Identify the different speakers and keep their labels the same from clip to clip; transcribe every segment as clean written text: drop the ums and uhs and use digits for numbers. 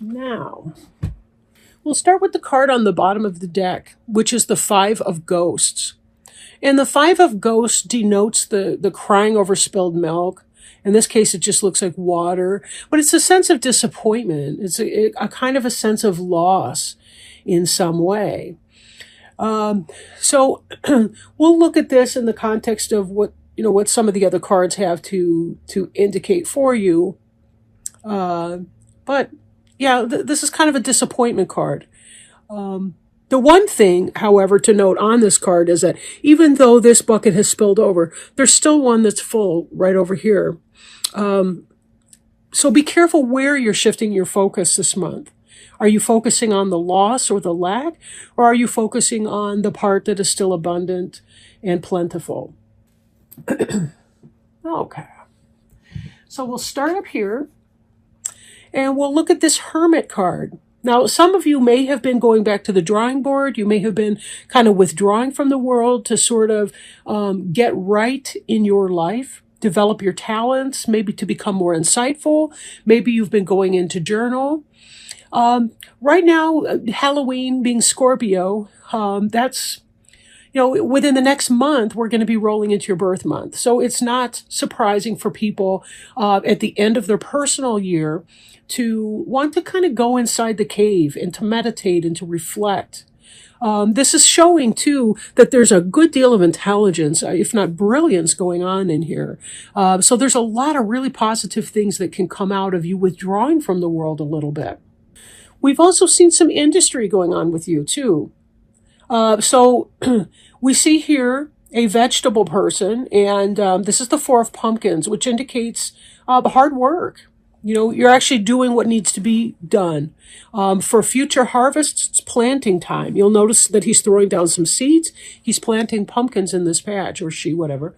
Speaker 1: Now, we'll start with the card on the bottom of the deck, which is the Five of Ghosts. And the Five of Ghosts denotes the crying over spilled milk. In this case, it just looks like water, but it's a sense of disappointment. It's a kind of a sense of loss in some way. So we'll look at this in the context of what some of the other cards have to indicate for you. But yeah, this is kind of a disappointment card. The one thing, however, to note on this card is that even though this bucket has spilled over, there's still one that's full right over here. So be careful where you're shifting your focus this month. Are you focusing on the loss or the lack, or are you focusing on the part that is still abundant and plentiful? Okay. So we'll start up here, and we'll look at this Hermit card. Now, some of you may have been going back to the drawing board. You may have been kind of withdrawing from the world to sort of get right in your life, develop your talents, maybe to become more insightful. Maybe you've been going into journal. Right now, Halloween being Scorpio, that's, within the next month, we're going to be rolling into your birth month. So it's not surprising for people at the end of their personal year to want to kind of go inside the cave and to meditate and to reflect. This is showing, too, that there's a good deal of intelligence, if not brilliance, going on in here. So there's a lot of really positive things that can come out of you withdrawing from the world a little bit. We've also seen some industry going on with you, too. So we see here a vegetable person, and this is the Four of Pumpkins, which indicates hard work. You're actually doing what needs to be done. For future harvests, it's planting time. You'll notice that he's throwing down some seeds. He's planting pumpkins in this patch, or she, whatever.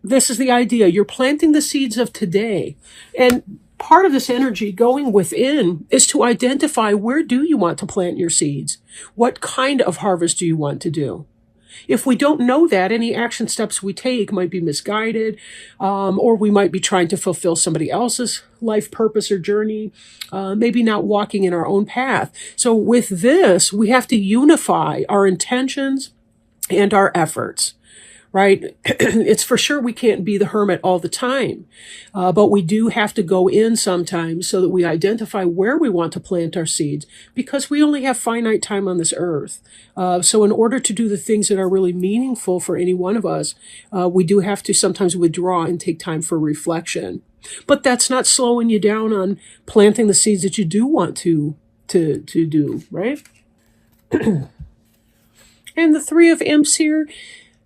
Speaker 1: This is the idea. You're planting the seeds of today. And part of this energy going within is to identify, where do you want to plant your seeds? What kind of harvest do you want to do? If we don't know that, any action steps we take might be misguided, or we might be trying to fulfill somebody else's life purpose or journey, maybe not walking in our own path. So with this, we have to unify our intentions and our efforts. Right? It's for sure we can't be the hermit all the time, but we do have to go in sometimes so that we identify where we want to plant our seeds, because we only have finite time on this earth. So in order to do the things that are really meaningful for any one of us, we do have to sometimes withdraw and take time for reflection. But that's not slowing you down on planting the seeds that you do want to do, right? And the Three of Imps here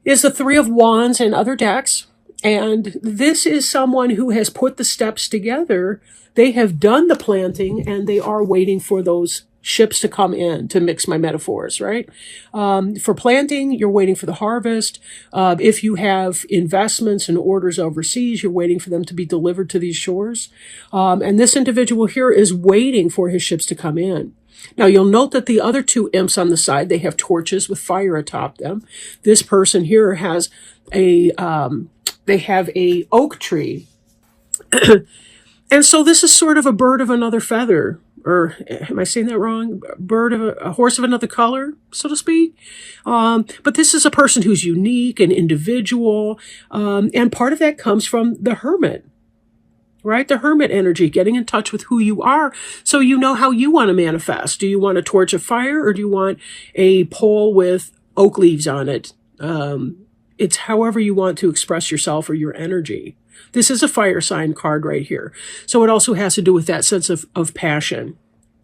Speaker 1: is the Three of Wands and other decks. And this is someone who has put the steps together. They have done the planting, and they are waiting for those ships to come in, to mix my metaphors, right? For planting, you're waiting for the harvest. If you have investments and orders overseas, you're waiting for them to be delivered to these shores. And this individual here is waiting for his ships to come in. Now, you'll note that the other two imps on the side, they have torches with fire atop them. This person here has they have a oak tree. And so this is sort of a bird of another feather, or am I saying that wrong? A horse of another color, so to speak. But this is a person who's unique and individual. And part of that comes from the hermit. Right? The hermit energy, getting in touch with who you are so you know how you want to manifest. Do you want a torch of fire, or do you want a pole with oak leaves on it? It's however you want to express yourself or your energy. This is a fire sign card right here. So it also has to do with that sense of passion.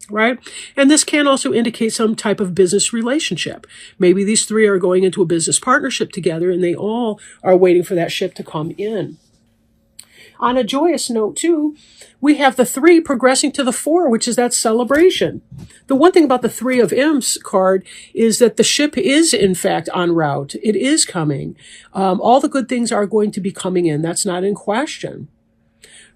Speaker 1: Right? And this can also indicate some type of business relationship. Maybe these three are going into a business partnership together, and they all are waiting for that ship to come in. On a joyous note, too, we have the three progressing to the four, which is that celebration. The one thing about the Three of Imps card is that the ship is, in fact, en route. It is coming. All the good things are going to be coming in. That's not in question.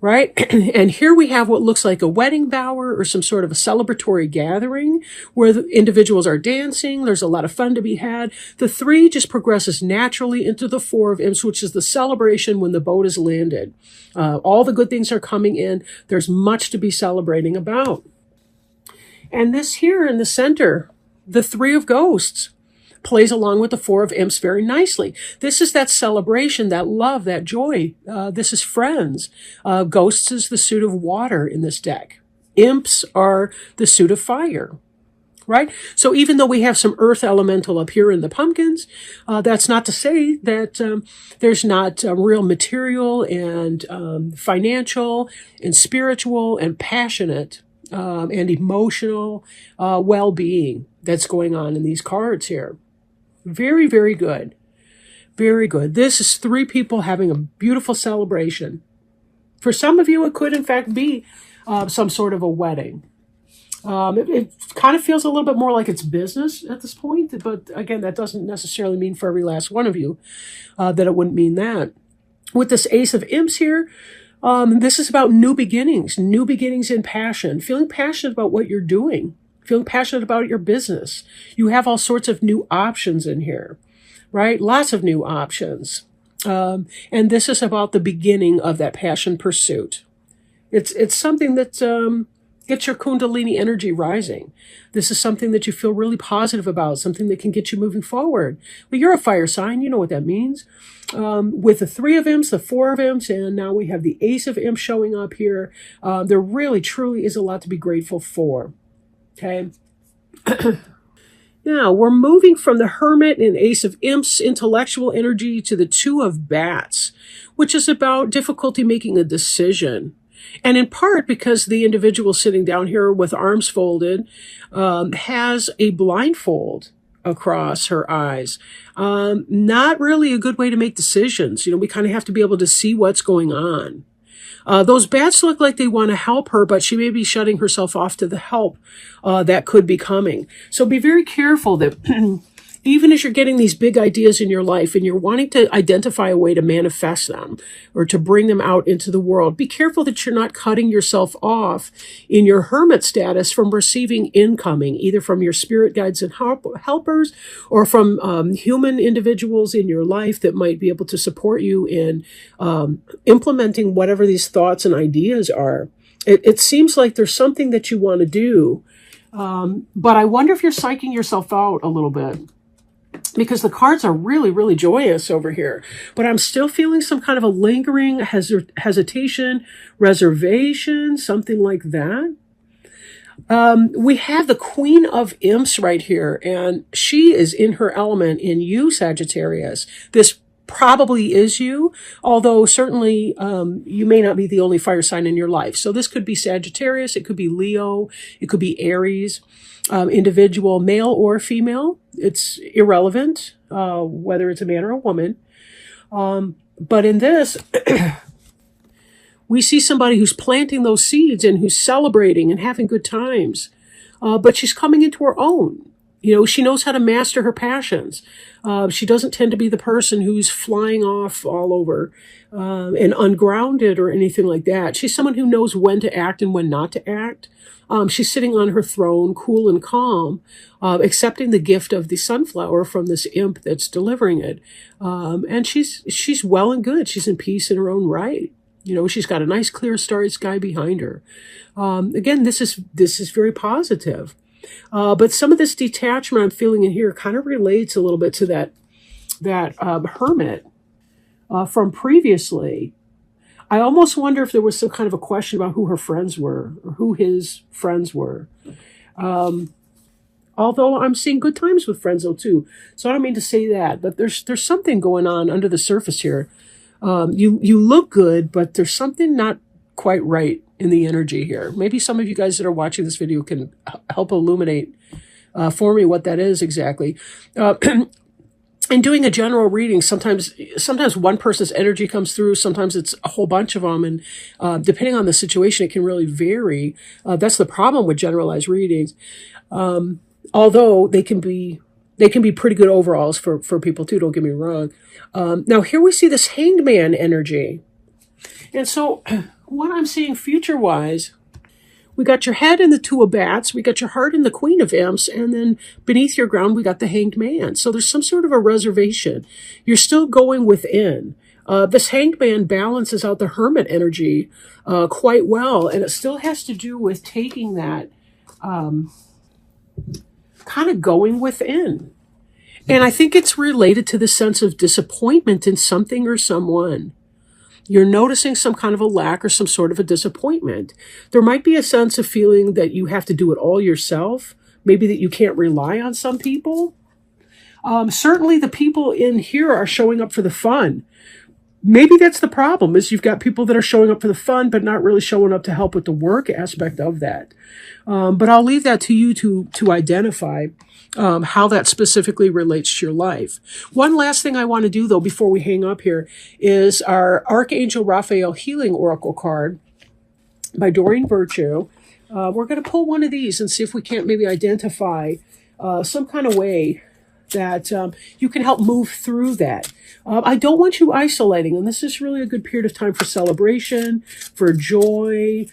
Speaker 1: right? And here we have what looks like a wedding bower or some sort of a celebratory gathering where the individuals are dancing. There's a lot of fun to be had. The 3 just progresses naturally into the 4 of Imps, which is the celebration when the boat is landed. All the good things are coming in. There's much to be celebrating about. And this here in the center, the 3 of Ghosts, plays along with the 4 of Imps very nicely. This is that celebration, that love, that joy. This is friends. Ghosts is the suit of water in this deck. Imps are the suit of fire, right? So even though we have some earth elemental up here in the pumpkins, that's not to say that there's not real material and financial and spiritual and passionate and emotional well-being that's going on in these cards here. Very, very good. Very good. This is 3 people having a beautiful celebration. For some of you, it could, in fact, be some sort of a wedding. It kind of feels a little bit more like it's business at this point. But again, that doesn't necessarily mean for every last one of you that it wouldn't mean that. With this Ace of Imps here, this is about new beginnings in passion, feeling passionate about what you're doing. Feeling passionate about your business. You have all sorts of new options in here, right? Lots of new options. And this is about the beginning of that passion pursuit. It's something that gets your Kundalini energy rising. This is something that you feel really positive about, something that can get you moving forward. Well, you're a fire sign. You know what that means. With the 3 of Imps, the 4 of Imps, and now we have the Ace of Imps showing up here. There really, truly is a lot to be grateful for. Okay. Now, we're moving from the Hermit and Ace of Imps intellectual energy to the 2 of Bats, which is about difficulty making a decision. And in part because the individual sitting down here with arms folded has a blindfold across her eyes. Not really a good way to make decisions. We kind of have to be able to see what's going on. Those bats look like they want to help her, but she may be shutting herself off to the help that could be coming. So be very careful that even as you're getting these big ideas in your life and you're wanting to identify a way to manifest them or to bring them out into the world, be careful that you're not cutting yourself off in your hermit status from receiving incoming, either from your spirit guides and helpers or from human individuals in your life that might be able to support you in implementing whatever these thoughts and ideas are. It seems like there's something that you want to do, but I wonder if you're psyching yourself out a little bit. Because the cards are really, really joyous over here. But I'm still feeling some kind of a lingering hesitation, reservation, something like that. We have the Queen of Imps right here, and she is in her element in you, Sagittarius. This probably is you, although certainly you may not be the only fire sign in your life. So this could be Sagittarius, it could be Leo, it could be Aries, individual, male or female. It's irrelevant whether it's a man or a woman. But in this, we see somebody who's planting those seeds and who's celebrating and having good times. But she's coming into her own. She knows how to master her passions. She doesn't tend to be the person who's flying off all over and ungrounded or anything like that. She's someone who knows when to act and when not to act. She's sitting on her throne, cool and calm, accepting the gift of the sunflower from this imp that's delivering it. And she's well and good. She's in peace in her own right. She's got a nice clear starry sky behind her. Again, this is very positive. But some of this detachment I'm feeling in here kind of relates a little bit to that hermit from previously. I almost wonder if there was some kind of a question about who her friends were or who his friends were. Although I'm seeing good times with friends though too. So I don't mean to say that, but there's something going on under the surface here. You look good, but there's something not quite right in the energy here. Maybe some of you guys that are watching this video can help illuminate for me what that is exactly. In doing a general reading, sometimes one person's energy comes through, sometimes it's a whole bunch of them, and depending on the situation, it can really vary. That's the problem with generalized readings. Although they can be pretty good overalls for people too, don't get me wrong. Now here we see this Hanged Man energy. And so what I'm seeing future-wise, we got your head in the Two of Bats, we got your heart in the Queen of Imps, and then beneath your ground, we got the Hanged Man. So there's some sort of a reservation. You're still going within. This Hanged Man balances out the Hermit energy quite well, and it still has to do with taking that kind of going within. And I think it's related to the sense of disappointment in something or someone. You're noticing some kind of a lack or some sort of a disappointment. There might be a sense of feeling that you have to do it all yourself. Maybe that you can't rely on some people. Certainly the people in here are showing up for the fun. Maybe that's the problem, is you've got people that are showing up for the fun, but not really showing up to help with the work aspect of that. But I'll leave that to you to identify how that specifically relates to your life. One last thing I want to do, though, before we hang up here, is our Archangel Raphael Healing Oracle card by Doreen Virtue. We're going to pull one of these and see if we can't maybe identify some kind of way that you can help move through that. I don't want you isolating, and this is really a good period of time for celebration, for joy,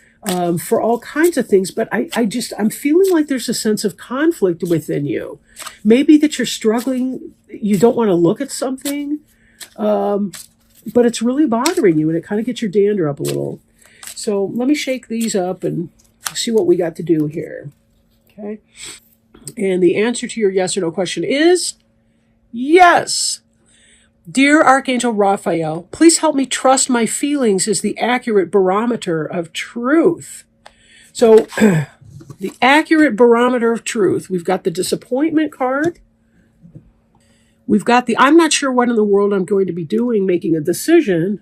Speaker 1: for all kinds of things. But I'm feeling like there's a sense of conflict within you. Maybe that you're struggling, you don't want to look at something, but it's really bothering you, and it kind of gets your dander up a little. So let me shake these up and see what we got to do here. Okay. And the answer to your yes or no question is yes. Dear Archangel Raphael, please help me trust my feelings as the accurate barometer of truth. So the accurate barometer of truth. We've got the disappointment card. We've got the I'm not sure what in the world I'm going to be doing, making a decision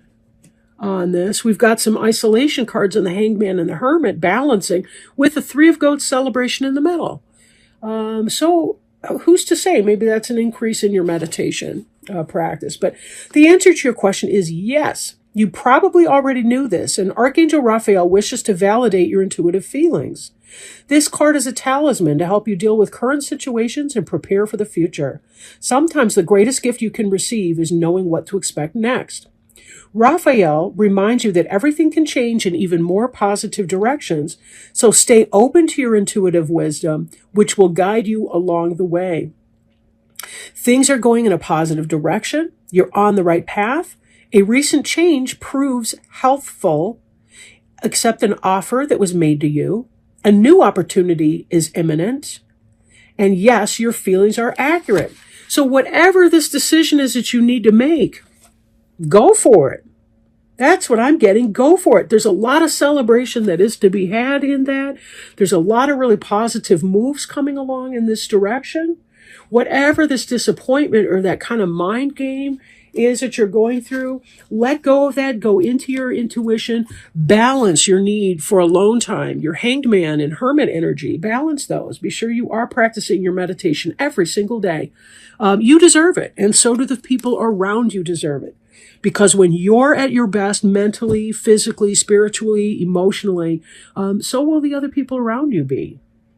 Speaker 1: on this. We've got some isolation cards on the Hanged Man and the Hermit balancing with the Three of Goats celebration in the middle. So who's to say? Maybe that's an increase in your meditation practice. But the answer to your question is yes. You probably already knew this, and Archangel Raphael wishes to validate your intuitive feelings. This card is a talisman to help you deal with current situations and prepare for the future. Sometimes the greatest gift you can receive is knowing what to expect next. Raphael reminds you that everything can change in even more positive directions, so stay open to your intuitive wisdom, which will guide you along the way. Things are going in a positive direction. You're on the right path. A recent change proves healthful. Accept an offer that was made to you. A new opportunity is imminent. And yes, your feelings are accurate. So whatever this decision is that you need to make, go for it. That's what I'm getting. Go for it. There's a lot of celebration that is to be had in that. There's a lot of really positive moves coming along in this direction. Whatever this disappointment or that kind of mind game is that you're going through, let go of that. Go into your intuition. Balance your need for alone time, your Hanged Man and Hermit energy. Balance those. Be sure you are practicing your meditation every single day. You deserve it, and so do the people around you deserve it. Because when you're at your best mentally, physically, spiritually, emotionally, so will the other people around you be.